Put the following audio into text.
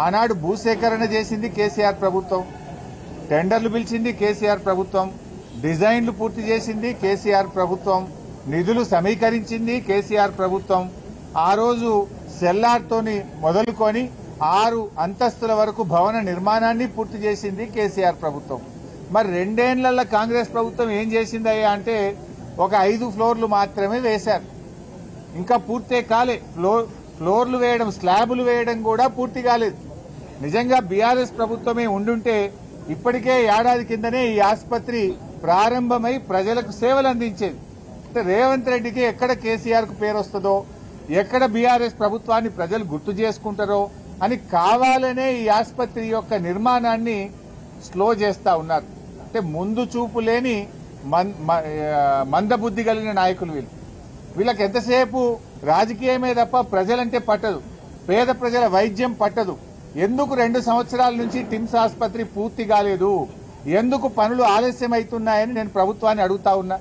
ఆనాడు భూసేకరణ చేసింది కేసీఆర్ ప్రభుత్వం, టెండర్లు పిలిచింది కేసీఆర్ ప్రభుత్వం, డిజైన్లు పూర్తి చేసింది కేసీఆర్ ప్రభుత్వం, నిధులు సమీకరించింది కేసీఆర్ ప్రభుత్వం. ఆ రోజు సెల్లార్తోని మొదలుకొని 6 అంతస్తుల వరకు భవన నిర్మాణాన్ని పూర్తి చేసింది కేసీఆర్ ప్రభుత్వం. మరి 2 ఏళ్లలో కాంగ్రెస్ ప్రభుత్వం ఏం చేసిందయ్యా అంటే ఒక 5 ఫ్లోర్లు మాత్రమే వేశారు, ఇంకా పూర్తే కాలే. ఫ్లోర్లు వేయడం, స్లాబులు వేయడం కూడా పూర్తి కాలేదు. నిజంగా బీఆర్ఎస్ ప్రభుత్వమే ఉండుంటే ఇప్పటికే ఏడాది కిందనే ఈ ఆసుపత్రి ప్రారంభమై ప్రజలకు సేవలు అందించేది. అంటే రేవంత్ రెడ్డికి ఎక్కడ కేసీఆర్ కు పేరు వస్తుందో, ఎక్కడ బీఆర్ఎస్ ప్రభుత్వాన్ని ప్రజలు గుర్తు చేసుకుంటారో అని కావాలనే ఈ ఆసుపత్రి యొక్క నిర్మాణాన్ని స్లో చేస్తా ఉన్నారు. అంటే ముందు చూపు లేని మందబుద్ధి కలిగిన నాయకులు వీళ్ళకి ఎంతసేపు రాజకీయమే తప్ప ప్రజలంటే పట్టదు, పేద ప్రజల వైద్యం పట్టదు. ఎందుకు 2 సంవత్సరాల నుంచి టిమ్స్ ఆసుపత్రి పూర్తి కాలేదు, ఎందుకు పనులు ఆలస్యం అవుతున్నాయని నేను ప్రభుత్వాన్ని అడుగుతా ఉన్నా.